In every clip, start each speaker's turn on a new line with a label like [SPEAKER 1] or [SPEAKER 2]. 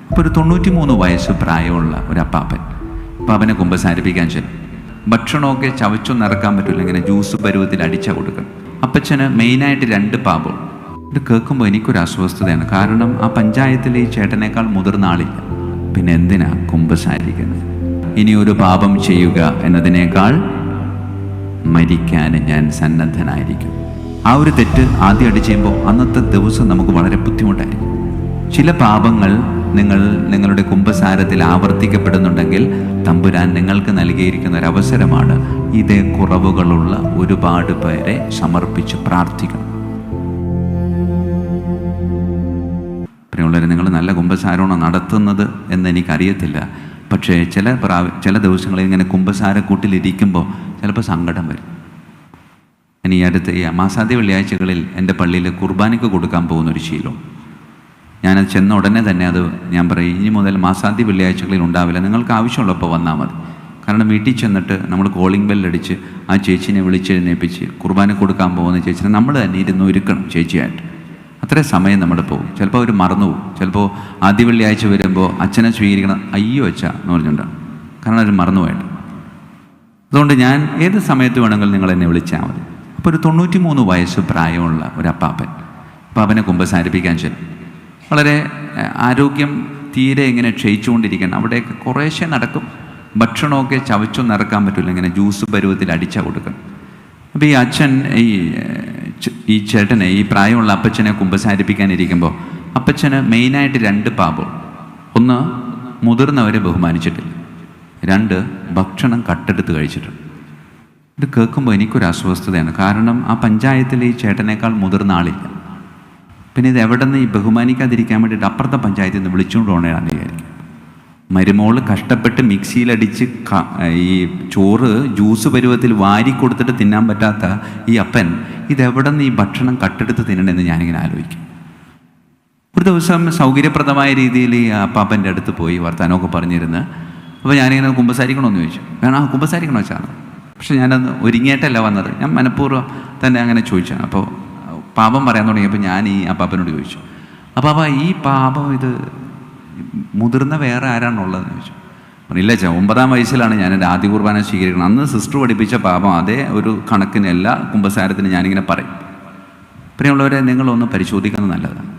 [SPEAKER 1] അപ്പോൾ ഒരു 93 വയസ്സ് പ്രായമുള്ള ഒരു അപ്പാപ്പനെ കുമ്പസാരിപ്പിക്കാൻ ചെല്ലും. ഭക്ഷണമൊക്കെ ചവച്ചൊന്നും ഇറക്കാൻ പറ്റില്ല, ഇങ്ങനെ ജ്യൂസ് പരുവത്തിൽ അടിച്ചാൽ കൊടുക്കും. അപ്പച്ചന് മെയിനായിട്ട് 2 പാപം. ഇത് കേൾക്കുമ്പോൾ എനിക്കൊരു അസ്വസ്ഥതയാണ്. കാരണം ആ പഞ്ചായത്തിലെ ഈ ചേട്ടനേക്കാൾ മുതിർന്ന ആളില്ല, പിന്നെ എന്തിനാ കുമ്പസാരിക്കുന്നത്? ഇനി ഒരു പാപം ചെയ്യുക എന്നതിനേക്കാൾ മരിക്കാൻ ഞാൻ സന്നദ്ധനായിരിക്കും. ആ ഒരു തെറ്റ് ആദ്യമായിട്ട് ചെയ്യുമ്പോൾ അന്നത്തെ ദിവസം നമുക്ക് വളരെ ബുദ്ധിമുട്ടായിരിക്കും. ചില പാപങ്ങൾ നിങ്ങളുടെ കുമ്പസാരത്തിൽ ആവർത്തിക്കപ്പെടുന്നുണ്ടെങ്കിൽ തമ്പുരാൻ നിങ്ങൾക്ക് നൽകിയിരിക്കുന്ന ഒരു അവസരമാണ് ഇതേ കുറവുകളുള്ള ഒരുപാട് പേരെ സമർപ്പിച്ച് പ്രാർത്ഥിക്കണം. പ്രിയമുള്ളവരെ, നിങ്ങൾ നല്ല കുമ്പസാരമാണോ നടത്തുന്നത് എന്ന് എനിക്കറിയത്തില്ല. പക്ഷേ ചില ദിവസങ്ങളിൽ ഇങ്ങനെ കുമ്പസാരക്കൂട്ടിലിരിക്കുമ്പോൾ ചിലപ്പോൾ സങ്കടം വരും. ഇനി ഈ മാസാദ്യ വെള്ളിയാഴ്ചകളിൽ എൻ്റെ പള്ളിയിൽ കുർബാനയ്ക്ക് കൊടുക്കാൻ പോകുന്നൊരു ശീലം. ഞാനത് ചെന്ന ഉടനെ തന്നെ ഞാൻ പറയും, ഇനി മുതൽ മാസാദ്യ വെള്ളിയാഴ്ചകളിൽ ഉണ്ടാവില്ല, നിങ്ങൾക്ക് ആവശ്യമുള്ളപ്പോൾ വന്നാൽ മതി. കാരണം വീട്ടിൽ ചെന്നിട്ട് നമ്മൾ കോളിംഗ് ബെല്ലടിച്ച് ആ ചേച്ചീനെ വിളിച്ചെഴുന്നേൽപ്പിച്ച് കുർബാന കൊടുക്കാൻ പോകുന്ന ചേച്ചിനെ നമ്മൾ തന്നെ ഇരുന്ന് ഒരുക്കണം ചേച്ചിയായിട്ട്. അത്രയും സമയം നമ്മൾ പോകും. ചിലപ്പോൾ അവർ മറന്നുപോകും. ചിലപ്പോൾ ആദ്യ വെള്ളിയാഴ്ച വരുമ്പോൾ അച്ഛനെ സ്വീകരിക്കണം, അയ്യോ അച്ഛ എന്ന് പറഞ്ഞിട്ടുണ്ടാകും. കാരണം അവർ മറന്നുപോയിട്ട്. അതുകൊണ്ട് ഞാൻ ഏത് സമയത്ത് വേണമെങ്കിലും നിങ്ങൾ എന്നെ വിളിച്ചാൽ മതി. അപ്പോൾ ഒരു 93 വയസ്സ് പ്രായമുള്ള ഒരു അപ്പാപ്പനെ കുമ്പസാരിപ്പിക്കാൻ ചെല്ലും. വളരെ ആരോഗ്യം തീരെ ഇങ്ങനെ ക്ഷയിച്ചുകൊണ്ടിരിക്കണം. അവിടെയൊക്കെ കുറേശ്ശെ നടക്കും. ഭക്ഷണമൊക്കെ ചവച്ചൊന്നും ഇറക്കാൻ പറ്റില്ല, ഇങ്ങനെ ജ്യൂസ് പരുവത്തിൽ അടിച്ചാൽ കൊടുക്കും. അപ്പോൾ ഈ അച്ഛൻ ഈ ചേട്ടനെ, ഈ പ്രായമുള്ള അപ്പച്ചനെ കുമ്പസാരിപ്പിക്കാനിരിക്കുമ്പോൾ അപ്പച്ചന് മെയിനായിട്ട് 2 പാപം. 1, മുതിർന്നവരെ ബഹുമാനിച്ചിട്ടില്ല. 2, ഭക്ഷണം കട്ടെടുത്ത് കഴിച്ചിട്ടുണ്ട്. ഇത് കേൾക്കുമ്പോൾ എനിക്കൊരു അസ്വസ്ഥതയാണ്. കാരണം ആ പഞ്ചായത്തിലെ ഈ ചേട്ടനേക്കാൾ മുതിർന്ന ആളില്ല. പിന്നെ ഇത് എവിടെ നിന്ന് ഈ ബഹുമാനിക്കാതിരിക്കാൻ വേണ്ടിയിട്ട് അപ്പുറത്തെ പഞ്ചായത്തിൽ നിന്ന് വിളിച്ചുകൊണ്ട് പോകണമെന്ന് വിചാരിക്കും. മരുമോള് കഷ്ടപ്പെട്ട് മിക്സിയിലടിച്ച് ഈ ചോറ് ജ്യൂസ് പരുവത്തിൽ വാരി കൊടുത്തിട്ട് തിന്നാൻ പറ്റാത്ത ഈ അപ്പൻ ഇതെവിടെ നിന്ന് ഈ ഭക്ഷണം കട്ടെടുത്ത് തിന്നണമെന്ന് ഞാനിങ്ങനെ ആലോചിക്കും. ഒരു ദിവസം സൗകര്യപ്രദമായ രീതിയിൽ ഈ അപ്പാപ്പൻ്റെ അടുത്ത് പോയി വർത്താനമൊക്കെ പറഞ്ഞിരുന്ന്. അപ്പോൾ ഞാനിങ്ങനെ കുമ്പസാരിക്കണമെന്ന് ചോദിച്ചു. വേണം, കുമ്പസാരിക്കണോ വെച്ചാണ്. പക്ഷെ ഞാനന്ന് ഒരുങ്ങിയിട്ടല്ല വന്നത്, ഞാൻ മനഃപൂർവ്വം തന്നെ അങ്ങനെ ചോദിച്ചാണ്. അപ്പോൾ പാപം പറയാൻ തുടങ്ങിയപ്പോൾ ഞാൻ ഈ അപ്പാപ്പനോട് ചോദിച്ചു, അപ്പാപ്പ ഈ പാപം ഇത് മുതിർന്ന വേറെ ആരാണുള്ളതെന്ന് ചോദിച്ചു. ഇല്ല ചാ, 9ാം വയസ്സിലാണ് ഞാൻ എൻ്റെ ആദ്യ കുർബാന സ്വീകരിക്കണം. അന്ന് സിസ്റ്റർ പഠിപ്പിച്ച പാപം അതേ ഒരു കണക്കിന് എല്ലാ കുമ്പസാരത്തിനും ഞാനിങ്ങനെ പറയും. പ്രിയമുള്ളവരെ, നിങ്ങളൊന്ന് പരിശോധിക്കുന്നത് നല്ലതാണ്.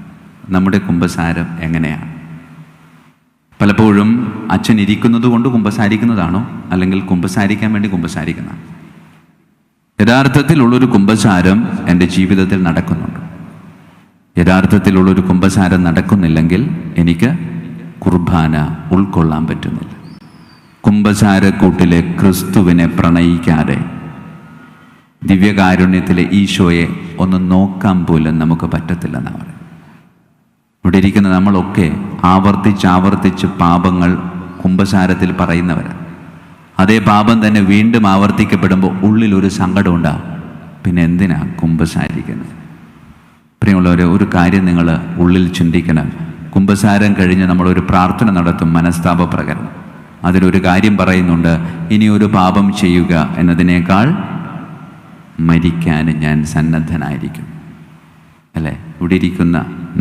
[SPEAKER 1] നമ്മുടെ കുമ്പസാരം എങ്ങനെയാണ്? പലപ്പോഴും അച്ഛൻ ഇരിക്കുന്നത് കൊണ്ട് കുമ്പസാരിക്കുന്നതാണോ, അല്ലെങ്കിൽ കുമ്പസാരിക്കാൻ വേണ്ടി കുമ്പസാരിക്കുന്നതാണോ? യഥാർത്ഥത്തിലുള്ളൊരു കുമ്പസാരം എൻ്റെ ജീവിതത്തിൽ നടക്കുന്നുണ്ട്. യഥാർത്ഥത്തിലുള്ളൊരു കുമ്പസാരം നടക്കുന്നില്ലെങ്കിൽ എനിക്ക് കുർബാന ഉൾക്കൊള്ളാൻ പറ്റുന്നില്ല. കുമ്പസാരക്കൂട്ടിലെ ക്രിസ്തുവിനെ പ്രണയിക്കാതെ ദിവ്യകാരുണ്യത്തിലെ ഈശോയെ ഒന്ന് നോക്കാൻ പോലും നമുക്ക് പറ്റത്തില്ലെന്നാണ് പറയുന്നത്. ഇവിടെ ഇരിക്കുന്ന നമ്മളൊക്കെ ആവർത്തിച്ച് പാപങ്ങൾ കുമ്പസാരത്തിൽ പറയുന്നവരാണ്. അതേ പാപം തന്നെ വീണ്ടും ആവർത്തിക്കപ്പെടുമ്പോൾ ഉള്ളിലൊരു സങ്കടം ഉണ്ടാകും. പിന്നെ എന്തിനാ കുമ്പസാരിക്കുന്നത്? പ്രിയമുള്ളവരെ, ഒരു കാര്യം നിങ്ങൾ ഉള്ളിൽ ചിന്തിക്കണം. കുമ്പസാരം കഴിഞ്ഞ് നമ്മളൊരു പ്രാർത്ഥന നടത്തും, മനസ്താപ പ്രകരണം. അതിലൊരു കാര്യം പറയുന്നുണ്ട്, ഇനി ഒരു പാപം ചെയ്യുക എന്നതിനേക്കാൾ മരിക്കാൻ ഞാൻ സന്നദ്ധനായിരിക്കും. അല്ലേ? ഇവിടെ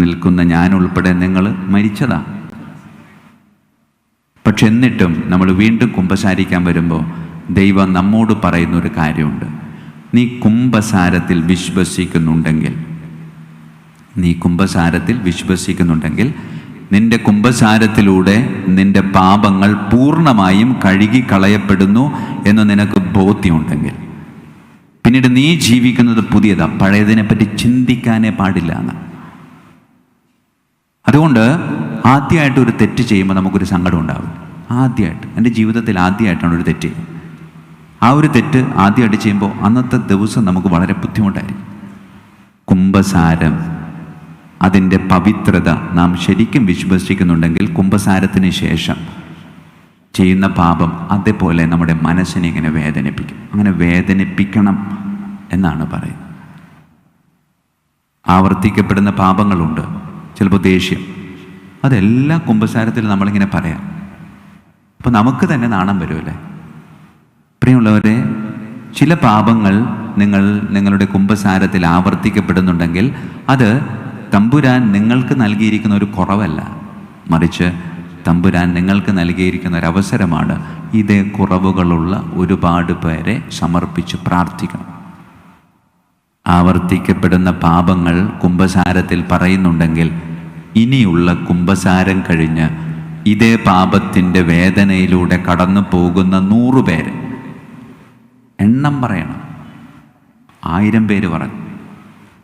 [SPEAKER 1] നിൽക്കുന്ന ഞാൻ ഉൾപ്പെടെ നിങ്ങൾ മരിച്ചതാ. പക്ഷെ എന്നിട്ടും നമ്മൾ വീണ്ടും കുമ്പസാരിക്കാൻ വരുമ്പോൾ ദൈവം നമ്മോട് പറയുന്നൊരു കാര്യമുണ്ട്. നീ കുമ്പസാരത്തിൽ വിശ്വസിക്കുന്നുണ്ടെങ്കിൽ നിന്റെ കുമ്പസാരത്തിലൂടെ നിന്റെ പാപങ്ങൾ പൂർണ്ണമായും കഴുകിക്കളയപ്പെടുന്നു എന്ന് നിനക്ക് ബോധ്യമുണ്ടെങ്കിൽ പിന്നീട് നീ ജീവിക്കുന്നത് പുതിയതാ, പഴയതിനെപ്പറ്റി ചിന്തിക്കാനേ പാടില്ല എന്ന്. അതുകൊണ്ട് ആദ്യമായിട്ട് ഒരു തെറ്റ് ചെയ്യുമ്പോൾ നമുക്കൊരു സങ്കടം ഉണ്ടാവും. എൻ്റെ ജീവിതത്തിൽ ആദ്യമായിട്ടാണ് ഒരു തെറ്റ് ചെയ്യുന്നത്. ആ ഒരു തെറ്റ് ആദ്യമായിട്ട് ചെയ്യുമ്പോൾ അന്നത്തെ ദിവസം നമുക്ക് വളരെ ബുദ്ധിമുട്ടായിരിക്കും. കുമ്പസാരം, അതിൻ്റെ പവിത്രത നാം ശരിക്കും വിശ്വസിക്കുന്നുണ്ടെങ്കിൽ കുമ്പസാരത്തിന് ശേഷം ചെയ്യുന്ന പാപം അതേപോലെ നമ്മുടെ മനസ്സിനെ ഇങ്ങനെ വേദനിപ്പിക്കും. അങ്ങനെ വേദനിപ്പിക്കണം എന്നാണ് പറയുന്നത്. ആവർത്തിക്കപ്പെടുന്ന പാപങ്ങളുണ്ട്. ചിലപ്പോൾ ദേഷ്യം, അതെല്ലാം കുമ്പസാരത്തിൽ നമ്മളിങ്ങനെ പറയാം. അപ്പോൾ നമുക്ക് തന്നെ നാണം വരുമല്ലേ? പ്രിയമുള്ളവരെ, ചില പാപങ്ങൾ നിങ്ങളുടെ കുമ്പസാരത്തിൽ ആവർത്തിക്കപ്പെടുന്നുണ്ടെങ്കിൽ അത് തമ്പുരാൻ നിങ്ങൾക്ക് നൽകിയിരിക്കുന്ന ഒരു കുറവല്ല, മറിച്ച് തമ്പുരാൻ നിങ്ങൾക്ക് നൽകിയിരിക്കുന്ന ഒരവസരമാണ്. ഇതേ കുറവുകളുള്ള ഒരുപാട് പേരെ സമർപ്പിച്ച് പ്രാർത്ഥിക്കണം. ആവർത്തിക്കപ്പെടുന്ന പാപങ്ങൾ കുമ്പസാരത്തിൽ പറയുന്നുണ്ടെങ്കിൽ ഇനിയുള്ള കുമ്പസാരം കഴിഞ്ഞ് ഇതേ പാപത്തിൻ്റെ വേദനയിലൂടെ കടന്നു പോകുന്ന 100 പേര് എണ്ണം പറയണം. 1000 പേര് പറഞ്ഞു.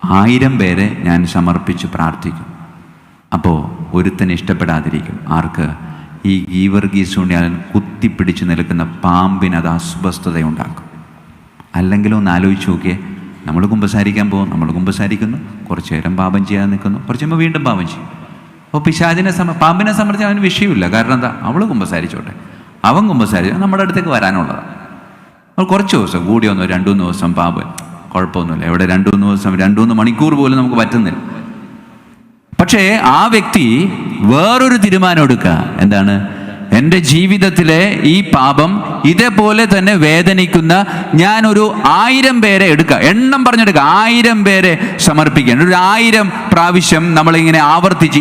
[SPEAKER 1] 1000 പേരെ ഞാൻ സമർപ്പിച്ച് പ്രാർത്ഥിക്കും. അപ്പോൾ ഒരുത്തന് ഇഷ്ടപ്പെടാതിരിക്കും. ആർക്ക്? ഈ ഗീവർഗീസുണ്യാൽ കുത്തിപ്പിടിച്ച് നിൽക്കുന്ന പാമ്പിന് അത് അസ്വസ്ഥതയുണ്ടാക്കും. അല്ലെങ്കിലും ഒന്ന് ആലോചിച്ച് നോക്കിയേ, നമ്മൾ കുമ്പസാരിക്കാൻ പോകും, നമ്മൾ കുമ്പസാരിക്കുന്നു, കുറച്ച് നേരം പാപം ചെയ്യാൻ നിൽക്കുന്നു, കുറച്ച് കഴിയുമ്പോൾ വീണ്ടും പാപം ചെയ്യും. അപ്പോൾ പാമ്പിനെ സംബന്ധിച്ച് അവന് വിഷയമില്ല. കാരണം എന്താ? അവൾ കുമ്പസാരിച്ചോട്ടെ, അവൻ കുമ്പസാരിച്ചു, നമ്മുടെ അടുത്തേക്ക് വരാനുള്ളതാണ്. അപ്പോൾ കുറച്ച് ദിവസം കൂടി വന്നു, 2-3 ദിവസം പാപം കുഴപ്പമൊന്നുമില്ല. എവിടെ 2-3 ദിവസം, 2-3 മണിക്കൂർ പോലും നമുക്ക് പറ്റുന്നില്ല. പക്ഷേ ആ വ്യക്തി വേറൊരു തീരുമാനം എടുക്കുക. എന്താണ്? എൻ്റെ ജീവിതത്തിലെ ഈ പാപം ഇതേപോലെ തന്നെ വേദനിക്കുന്ന ഞാനൊരു 1000 പേരെ എടുക്കുക, എണ്ണം പറഞ്ഞെടുക്കുക, 1000 പേരെ സമർപ്പിക്കാൻ. ഒരു 1000 പ്രാവശ്യം നമ്മളിങ്ങനെ ആവർത്തിച്ച്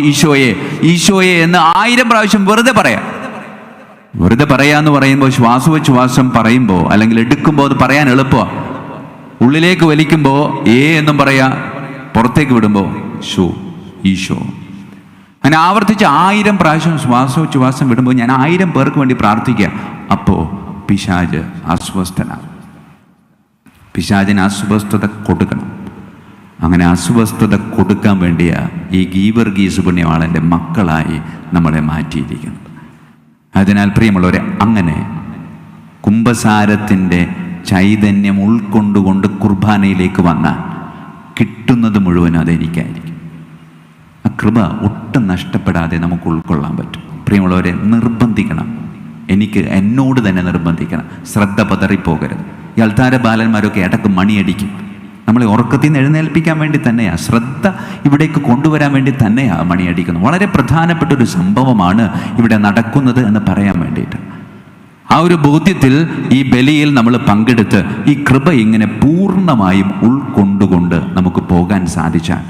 [SPEAKER 1] ഈശോയെ എന്ന് 1000 പ്രാവശ്യം വെറുതെ പറയാന്ന് പറയുമ്പോൾ, ശ്വാസം പറയുമ്പോൾ അല്ലെങ്കിൽ എടുക്കുമ്പോൾ അത് പറയാൻ എളുപ്പമാണ്. ഉള്ളിലേക്ക് വലിക്കുമ്പോൾ എന്നും പറയാ, പുറത്തേക്ക് വിടുമ്പോൾ ഈശോ. അങ്ങനെ ആവർത്തിച്ച് 1000 പ്രാവശ്യം ശ്വാസം വിടുമ്പോൾ ഞാൻ 1000 പേർക്ക് വേണ്ടി പ്രാർത്ഥിക്കുക. അപ്പോൾ പിശാച് അസ്വസ്ഥനാകും. പിശാചിന് അസ്വസ്ഥത കൊടുക്കണം. അങ്ങനെ അസ്വസ്ഥത കൊടുക്കാൻ വേണ്ടിയാ ഈ ഗീവർഗീസ് പുണ്യവാളൻ്റെ മക്കളായി നമ്മളെ മാറ്റിയിരിക്കുന്നത്. അതിനാൽ പ്രിയമുള്ളവരെ, അങ്ങനെ കുമ്പസാരത്തിൻ്റെ ചൈതന്യം ഉൾക്കൊണ്ടുകൊണ്ട് കുർബാനയിലേക്ക് വന്നാൽ കിട്ടുന്നത് മുഴുവനും അതെനിക്കായിരിക്കും. ആ കൃപ ഒട്ടും നഷ്ടപ്പെടാതെ നമുക്ക് ഉൾക്കൊള്ളാൻ പറ്റും. പ്രിയമുള്ളവരെ, നിർബന്ധിക്കണം. എന്നോട് തന്നെ നിർബന്ധിക്കണം. ശ്രദ്ധ പതറിപ്പോകരുത്. ഈ അൾത്താര ബാലന്മാരൊക്കെ ഇടക്ക് മണിയടിക്കും. നമ്മളെ ഉറക്കത്തിൽ നിന്ന് എഴുന്നേൽപ്പിക്കാൻ വേണ്ടി തന്നെയാണ്, ശ്രദ്ധ ഇവിടേക്ക് കൊണ്ടുവരാൻ വേണ്ടി തന്നെയാണ് മണിയടിക്കുന്നത്. വളരെ പ്രധാനപ്പെട്ട ഒരു സംഭവമാണ് ഇവിടെ നടക്കുന്നത് എന്ന് പറയാൻ വേണ്ടിയിട്ട്. ആ ഒരു ബോധ്യത്തിൽ ഈ ബലിയിൽ നമ്മൾ പങ്കെടുത്ത് ഈ കൃപ ഇങ്ങനെ പൂർണ്ണമായും ഉൾക്കൊണ്ടുകൊണ്ട് നമുക്ക് പോകാൻ സാധിച്ചാൽ,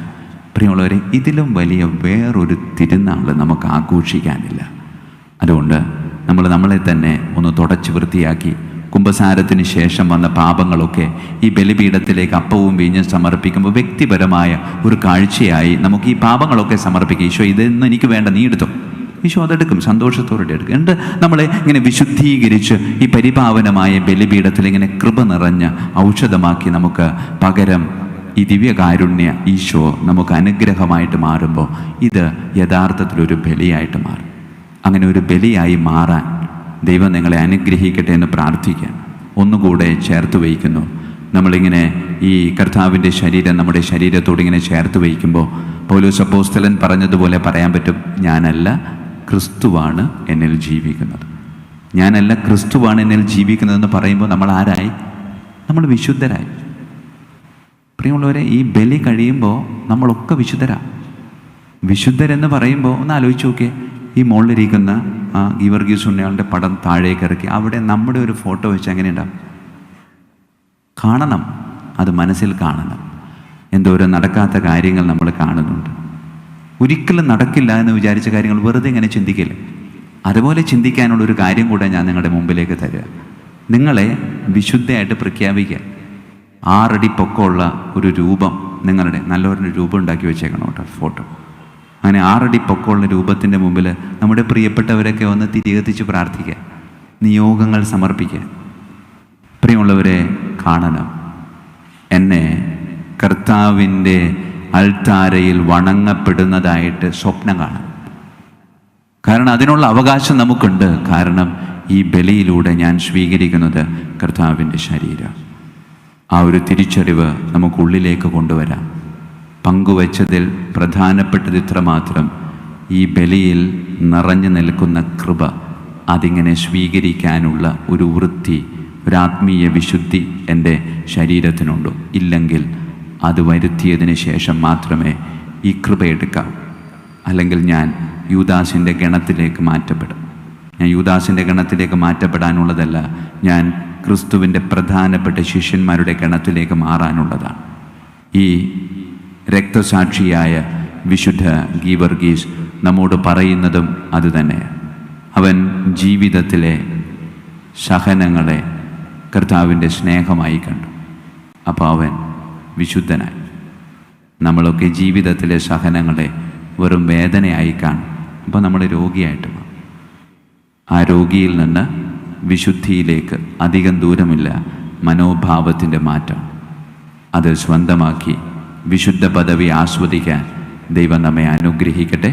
[SPEAKER 1] പ്രിയമുള്ളവരെ, ഇതിലും വലിയ വേറൊരു തിരുനാൾ നമുക്ക് ആഘോഷിക്കാനില്ല. അതുകൊണ്ട് നമ്മളെ തന്നെ ഒന്ന് തുടച്ച് വൃത്തിയാക്കി കുമ്പസാരത്തിന് ശേഷം വന്ന പാപങ്ങളൊക്കെ ഈ ബലിപീഠത്തിലേക്ക് അപ്പവും വീഞ്ഞും സമർപ്പിക്കുമ്പോൾ വ്യക്തിപരമായ ഒരു കാഴ്ചയായി നമുക്ക് ഈ പാപങ്ങളൊക്കെ സമർപ്പിക്കുക. ഈശോ, ഇതൊന്നും എനിക്ക് വേണ്ട, നീ എടുത്തോ. ഈശോ അതെടുക്കും, സന്തോഷത്തോടെ എടുക്കും. എന്നിട്ട് നമ്മളെ ഇങ്ങനെ വിശുദ്ധീകരിച്ച് ഈ പരിപാവനമായ ബലിപീഠത്തിൽ ഇങ്ങനെ കൃപ നിറഞ്ഞ ഔഷധമാക്കി നമുക്ക് പകരം ഈ ദിവ്യകാരുണ്യ ഈശോ നമുക്ക് അനുഗ്രഹമായിട്ട് മാറുമ്പോൾ ഇത് യഥാർത്ഥത്തിലൊരു ബലിയായിട്ട് മാറും. അങ്ങനെ ഒരു ബലിയായി മാറാൻ ദൈവം നിങ്ങളെ അനുഗ്രഹിക്കട്ടെ എന്ന് പ്രാർത്ഥിക്കാൻ ഒന്നുകൂടെ ചേർത്ത് വയ്ക്കുന്നു. നമ്മളിങ്ങനെ ഈ കർത്താവിൻ്റെ ശരീരം നമ്മുടെ ശരീരത്തോട് ഇങ്ങനെ ചേർത്ത് വയ്ക്കുമ്പോൾ പൗലോസ് അപ്പോസ്തലൻ പറഞ്ഞതുപോലെ പറയാൻ പറ്റും, ഞാനല്ല, ക്രിസ്തുവാണ് എന്നിൽ ജീവിക്കുന്നത്. ഞാനല്ല, ക്രിസ്തുവാണ് എന്നിൽ ജീവിക്കുന്നതെന്ന് പറയുമ്പോൾ നമ്മൾ ആരായി? നമ്മൾ വിശുദ്ധരായി. പ്രിയമുള്ളവരെ, ഈ ബലി കഴിയുമ്പോൾ നമ്മളൊക്കെ വിശുദ്ധരെന്ന് പറയുമ്പോൾ ഒന്ന് ആലോചിച്ച് നോക്കിയേ. ഈ മുകളിലിരിക്കുന്ന ആ ഗീവർഗീസ് ഉണ്ണിയാളുടെ പടം താഴേക്ക് ഇറക്കി അവിടെ നമ്മുടെ ഒരു ഫോട്ടോ വെച്ച് എങ്ങനെയുണ്ടാവും? കാണണം, അത് മനസ്സിൽ കാണണം. എന്തോരം നടക്കാത്ത കാര്യങ്ങൾ നമ്മൾ കാണുന്നുണ്ട്. ഒരിക്കലും നടക്കില്ല എന്ന് വിചാരിച്ച കാര്യങ്ങൾ വെറുതെ ഇങ്ങനെ ചിന്തിക്കില്ല. അതുപോലെ ചിന്തിക്കാനുള്ളൊരു കാര്യം കൂടെ ഞാൻ നിങ്ങളുടെ മുമ്പിലേക്ക് തരിക. നിങ്ങളെ വിശുദ്ധയായിട്ട് പ്രഖ്യാപിക്കുക. 6 അടി പൊക്കമുള്ള ഒരു രൂപം, നിങ്ങളുടെ നല്ലൊരു രൂപം ഉണ്ടാക്കി വെച്ചേക്കണം കേട്ടോ, ഫോട്ടോ. അങ്ങനെ 6 അടി പൊക്കമുള്ള രൂപത്തിൻ്റെ മുമ്പിൽ നമ്മുടെ പ്രിയപ്പെട്ടവരൊക്കെ വന്ന് തിരികെത്തിച്ച് പ്രാർത്ഥിക്കുക, നിയോഗങ്ങൾ സമർപ്പിക്കുക. പ്രിയമുള്ളവരെ, കാണണം, എന്നെ കർത്താവിൻ്റെ അൾത്താരയിൽ വണങ്ങപ്പെടുന്നതായിട്ട് സ്വപ്നം കാണാം. കാരണം അതിനുള്ള അവകാശം നമുക്കുണ്ട്. കാരണം ഈ ബലിയിലൂടെ ഞാൻ സ്വീകരിക്കുന്നത് കർത്താവിൻ്റെ ശരീരം. ആ ഒരു തിരിച്ചറിവ് നമുക്കുള്ളിലേക്ക് കൊണ്ടുവരാം. പങ്കുവച്ചതിൽ പ്രധാനപ്പെട്ടത് ഇത്രമാത്രം, ഈ ബലിയിൽ നിറഞ്ഞു നിൽക്കുന്ന കൃപ അതിങ്ങനെ സ്വീകരിക്കാനുള്ള ഒരു വൃത്തി, ഒരു ആത്മീയ വിശുദ്ധി എൻ്റെ ശരീരത്തിനുണ്ടോ? ഇല്ലെങ്കിൽ അത് വരുത്തിയതിന് ശേഷം മാത്രമേ ഈ കൃപ എടുക്കാവൂ. അല്ലെങ്കിൽ ഞാൻ യൂദാസിൻ്റെ ഗണത്തിലേക്ക് മാറ്റപ്പെടും. ഞാൻ യൂദാസിൻ്റെ ഗണത്തിലേക്ക് മാറ്റപ്പെടാനുള്ളതല്ല, ഞാൻ ക്രിസ്തുവിൻ്റെ പ്രധാനപ്പെട്ട ശിഷ്യന്മാരുടെ ഗണത്തിലേക്ക് മാറാനുള്ളതാണ്. ഈ രക്തസാക്ഷിയായ വിശുദ്ധ ഗീവർഗീസ് നമ്മോട് പറയുന്നതും അതുതന്നെയാണ്. അവൻ ജീവിതത്തിലെ സഹനങ്ങളെ കർത്താവിൻ്റെ സ്നേഹമായി കണ്ടു. അപ്പോൾ അവൻ വിശുദ്ധനായി. നമ്മളൊക്കെ ജീവിതത്തിലെ സഹനങ്ങളെ വെറും വേദനയായി കാണും. അപ്പോൾ നമ്മൾ രോഗിയായിട്ട് മാറും. ആ രോഗിയിൽ നിന്ന് വിശുദ്ധിയിലേക്ക് അധികം ദൂരമില്ല. മനോഭാവത്തിൻ്റെ മാറ്റം അത് സ്വന്തമാക്കി വിശുദ്ധ പദവി ആസ്വദിക്കാൻ ദൈവം നമ്മെ അനുഗ്രഹിക്കട്ടെ.